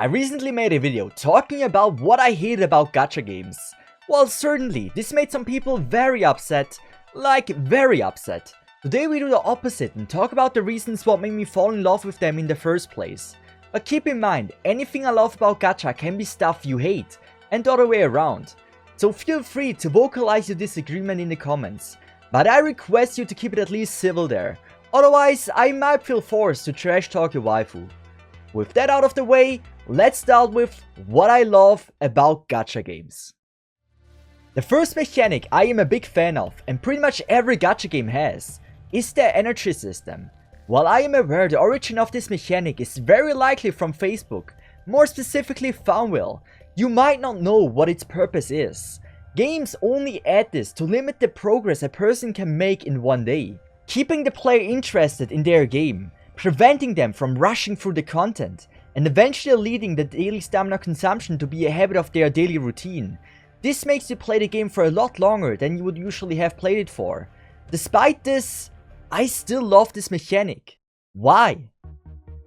I recently made a video talking about what I hate about gacha games. Well, certainly, this made some people very upset, like very upset. Today we do the opposite and talk about the reasons what made me fall in love with them in the first place. But keep in mind, anything I love about gacha can be stuff you hate, and the other way around. So feel free to vocalize your disagreement in the comments, but I request you to keep it at least civil there, otherwise I might feel forced to trash talk your waifu. With that out of the way, let's start with what I love about gacha games. The first mechanic I am a big fan of, and pretty much every gacha game has, is their energy system. While I am aware the origin of this mechanic is very likely from Facebook, more specifically Farmville, you might not know what its purpose is. Games only add this to limit the progress a person can make in one day, keeping the player interested in their game, preventing them from rushing through the content, and eventually leading the daily stamina consumption to be a habit of their daily routine. This makes you play the game for a lot longer than you would usually have played it for. Despite this, I still love this mechanic. Why?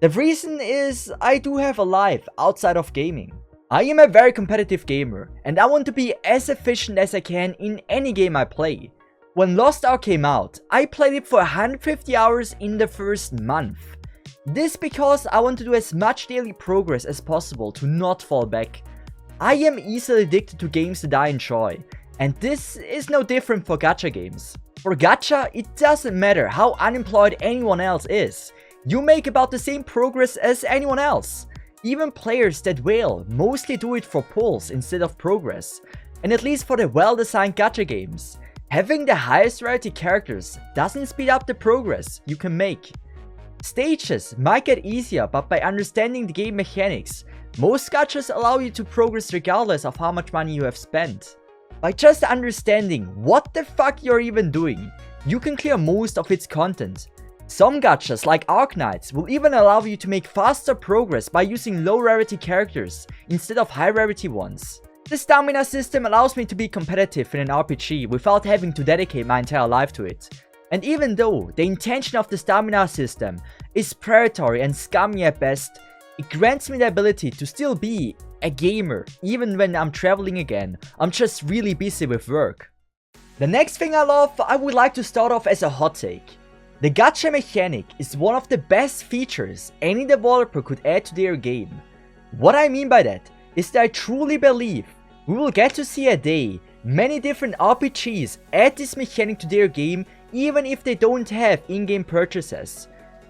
The reason is I do have a life outside of gaming. I am a very competitive gamer, and I want to be as efficient as I can in any game I play. When Lost Ark came out, I played it for 150 hours in the first month. This because I want to do as much daily progress as possible to not fall back. I am easily addicted to games that I enjoy, and this is no different for gacha games. For gacha, it doesn't matter how unemployed anyone else is. You make about the same progress as anyone else. Even players that whale mostly do it for pulls instead of progress. And at least for the well-designed gacha games, having the highest rarity characters doesn't speed up the progress you can make. Stages might get easier, but by understanding the game mechanics, most gachas allow you to progress regardless of how much money you have spent. By just understanding what the fuck you're even doing, you can clear most of its content. Some gachas like Arknights will even allow you to make faster progress by using low rarity characters instead of high rarity ones. The stamina system allows me to be competitive in an RPG without having to dedicate my entire life to it. And even though the intention of the stamina system is predatory and scummy at best, it grants me the ability to still be a gamer even when I'm traveling again. I'm just really busy with work. The next thing I love, I would like to start off as a hot take. The gacha mechanic is one of the best features any developer could add to their game. What I mean by that is that I truly believe we will get to see a day many different RPGs add this mechanic to their game even if they don't have in-game purchases.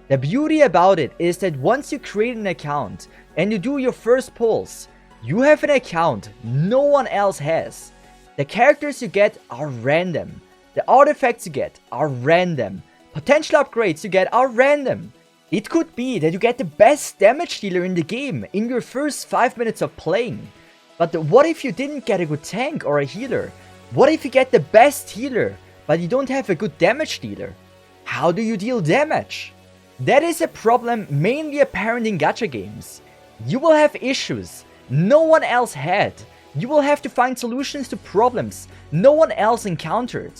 The beauty about it is that once you create an account and you do your first pulls, you have an account no one else has. The characters you get are random. The artifacts you get are random. Potential upgrades you get are random. It could be that you get the best damage dealer in the game in your first 5 minutes of playing. But what if you didn't get a good tank or a healer? What if you get the best healer, but you don't have a good damage dealer? How do you deal damage? That is a problem mainly apparent in gacha games. You will have issues no one else had. You will have to find solutions to problems no one else encountered.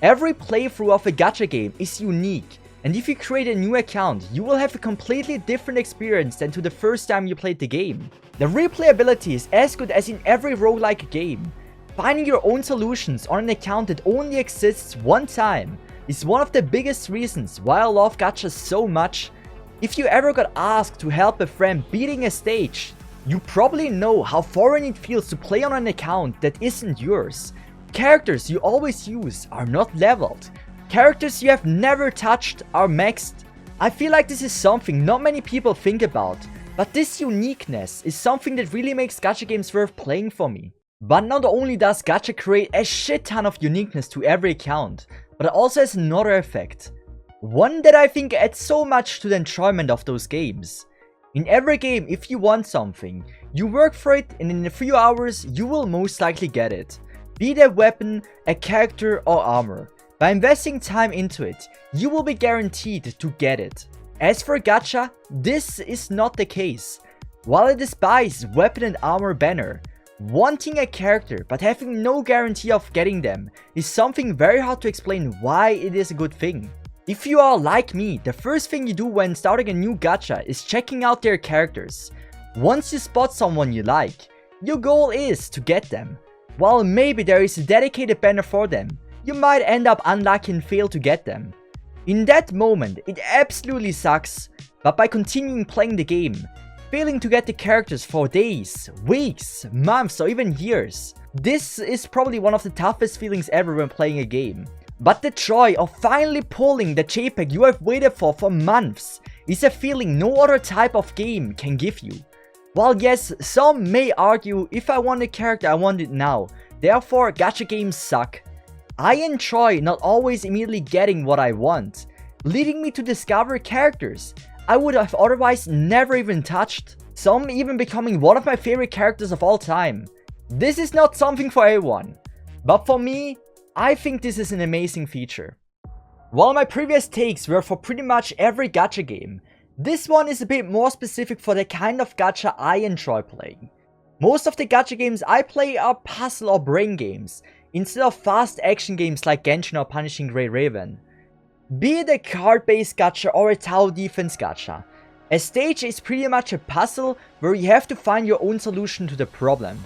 Every playthrough of a gacha game is unique, and if you create a new account, you will have a completely different experience than to the first time you played the game. The replayability is as good as in every roguelike game. Finding your own solutions on an account that only exists one time is one of the biggest reasons why I love gachas so much. If you ever got asked to help a friend beating a stage, you probably know how foreign it feels to play on an account that isn't yours. Characters you always use are not leveled. Characters you have never touched are maxed. I feel like this is something not many people think about, but this uniqueness is something that really makes gacha games worth playing for me. But not only does gacha create a shit ton of uniqueness to every account, but it also has another effect. One that I think adds so much to the enjoyment of those games. In every game, if you want something, you work for it and in a few hours you will most likely get it. Be it a weapon, a character or armor. By investing time into it, you will be guaranteed to get it. As for gacha, this is not the case. While I despise weapon and armor banner, wanting a character but having no guarantee of getting them is something very hard to explain why it is a good thing. If you are like me, the first thing you do when starting a new gacha is checking out their characters. Once you spot someone you like, your goal is to get them. While maybe there is a dedicated banner for them, you might end up unlucky and fail to get them. In that moment, it absolutely sucks, but by continuing playing the game, failing to get the characters for days, weeks, months, or even years, this is probably one of the toughest feelings ever when playing a game. But the joy of finally pulling the JPEG you have waited for months is a feeling no other type of game can give you. While yes, some may argue if I want a character I want it now, therefore gacha games suck. I enjoy not always immediately getting what I want, leading me to discover characters I would have otherwise never even touched, some even becoming one of my favorite characters of all time. This is not something for everyone, but for me, I think this is an amazing feature. While my previous takes were for pretty much every gacha game, this one is a bit more specific for the kind of gacha I enjoy playing. Most of the gacha games I play are puzzle or brain games, instead of fast action games like Genshin or Punishing Grey Raven. Be it a card-based gacha or a tower defense gacha, a stage is pretty much a puzzle where you have to find your own solution to the problem.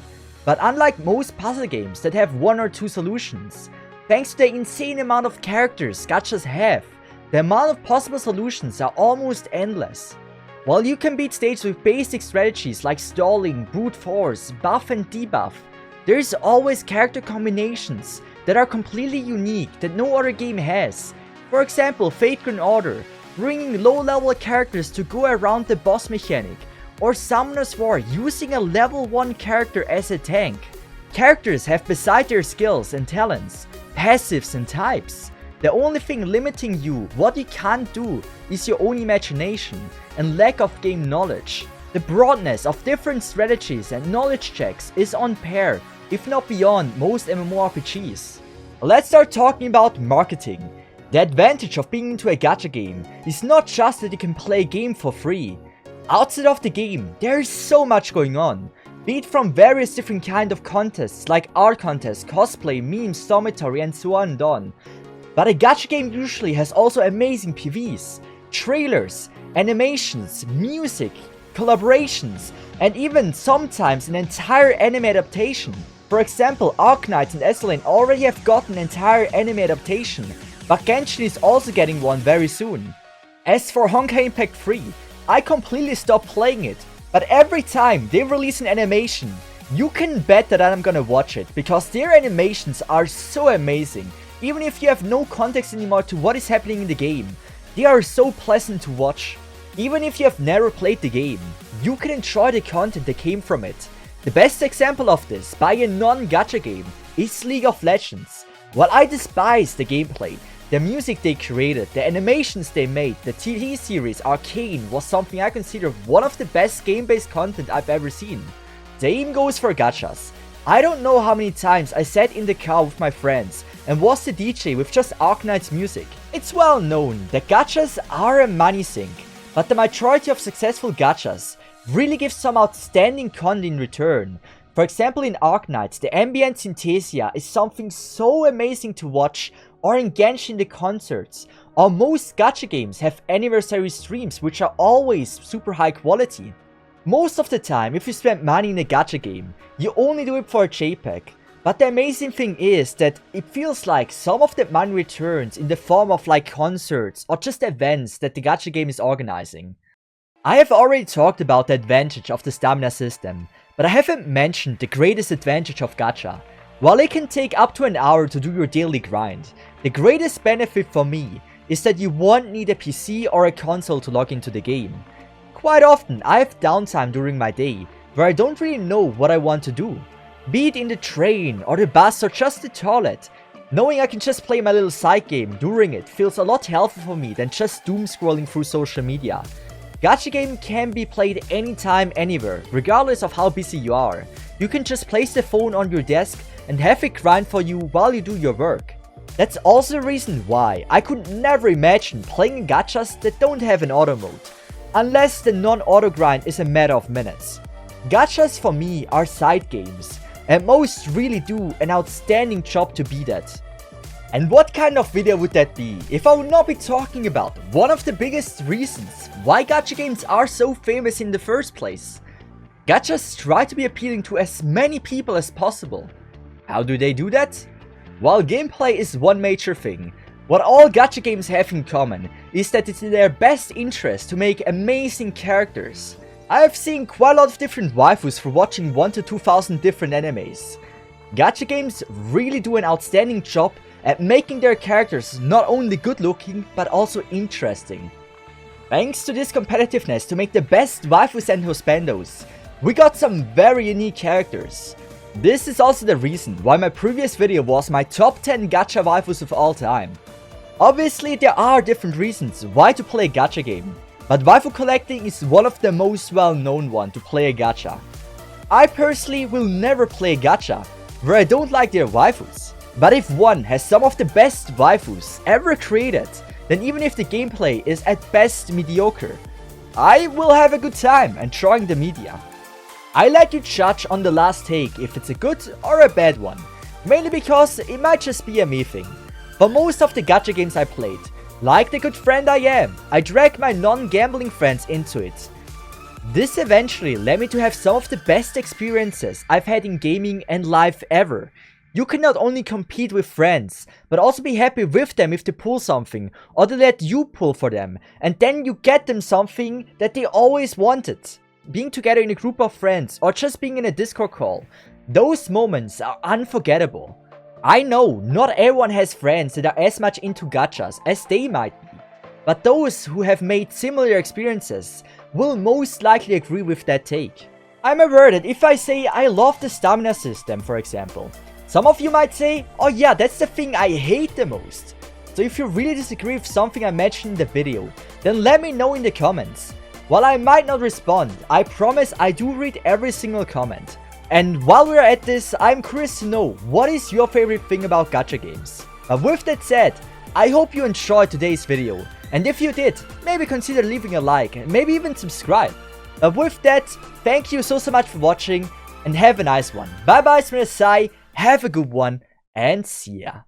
But unlike most puzzle games that have one or two solutions, thanks to the insane amount of characters gachas have, the amount of possible solutions are almost endless. While you can beat stages with basic strategies like stalling, brute force, buff and debuff, there is always character combinations that are completely unique that no other game has. For example, Fate Grand Order, bringing low level characters to go around the boss mechanic, or Summoner's War using a level 1 character as a tank. Characters have beside their skills and talents, passives and types. The only thing limiting you, what you can't do, is your own imagination and lack of game knowledge. The broadness of different strategies and knowledge checks is on par, if not beyond, most MMORPGs. Let's start talking about marketing. The advantage of being into a gacha game is not just that you can play a game for free. Outside of the game, there is so much going on, be it from various different kind of contests like art contests, cosplay, memes, dormitory and so on and on. But a gacha game usually has also amazing PVs, trailers, animations, music, collaborations, and even sometimes an entire anime adaptation. For example, Arknights and Esselane already have gotten an entire anime adaptation, but Genshin is also getting one very soon. As for Honkai Impact 3, I completely stopped playing it, but every time they release an animation, you can bet that I'm gonna watch it, because their animations are so amazing. Even if you have no context anymore to what is happening in the game, they are so pleasant to watch. Even if you have never played the game, you can enjoy the content that came from it. The best example of this by a non-gacha game is League of Legends. While I despise the gameplay, the music they created, the animations they made, the TV series Arcane was something I consider one of the best game-based content I've ever seen. The same goes for gachas. I don't know how many times I sat in the car with my friends and was the DJ with just Arknight's music. It's well known that gachas are a money sink, but the majority of successful gachas really give some outstanding content in return. For example, in Arknights, the ambient Synthesia is something so amazing to watch, or in Genshin the concerts, or most gacha games have anniversary streams which are always super high quality. Most of the time, if you spend money in a gacha game, you only do it for a JPEG. But the amazing thing is that it feels like some of that money returns in the form of like concerts or just events that the gacha game is organizing. I have already talked about the advantage of the stamina system, but I haven't mentioned the greatest advantage of gacha. While it can take up to an hour to do your daily grind, the greatest benefit for me is that you won't need a PC or a console to log into the game. Quite often I have downtime during my day where I don't really know what I want to do. Be it in the train or the bus or just the toilet, knowing I can just play my little side game during it feels a lot healthier for me than just doom scrolling through social media. Gacha game can be played anytime, anywhere, regardless of how busy you are. You can just place the phone on your desk and have it grind for you while you do your work. That's also the reason why I could never imagine playing gachas that don't have an auto mode, unless the non-auto grind is a matter of minutes. Gachas for me are side games, and most really do an outstanding job to be that. And what kind of video would that be if I would not be talking about one of the biggest reasons why gacha games are so famous in the first place? Gachas try to be appealing to as many people as possible. How do they do that? While gameplay is one major thing, what all gacha games have in common is that it's in their best interest to make amazing characters. I have seen quite a lot of different waifus for watching 1,000 to 2,000 different animes. Gacha games really do an outstanding job at making their characters not only good looking but also interesting. Thanks to this competitiveness to make the best waifus and husbandos, we got some very unique characters. This is also the reason why my previous video was my top 10 gacha waifus of all time. Obviously there are different reasons why to play a gacha game, but waifu collecting is one of the most well known one to play a gacha. I personally will never play a gacha where I don't like their waifus, but if one has some of the best waifus ever created, then even if the gameplay is at best mediocre, I will have a good time enjoying the media. I let you judge on the last take if it's a good or a bad one, mainly because it might just be a me thing. For most of the gacha games I played, like the good friend I am, I dragged my non-gambling friends into it. This eventually led me to have some of the best experiences I've had in gaming and life ever. You can not only compete with friends, but also be happy with them if they pull something, or they let you pull for them, and then you get them something that they always wanted. Being together in a group of friends, or just being in a Discord call, those moments are unforgettable. I know not everyone has friends that are as much into gachas as they might be, but those who have made similar experiences will most likely agree with that take. I'm aware that if I say I love the stamina system, for example, some of you might say, oh yeah, that's the thing I hate the most. So if you really disagree with something I mentioned in the video, then let me know in the comments. While I might not respond, I promise I do read every single comment. And while we're at this, I'm curious to know, what is your favorite thing about gacha games? But with that said, I hope you enjoyed today's video. And if you did, maybe consider leaving a like and maybe even subscribe. But with that, thank you so much for watching and have a nice one. Bye bye, Sai, have a good one and see ya.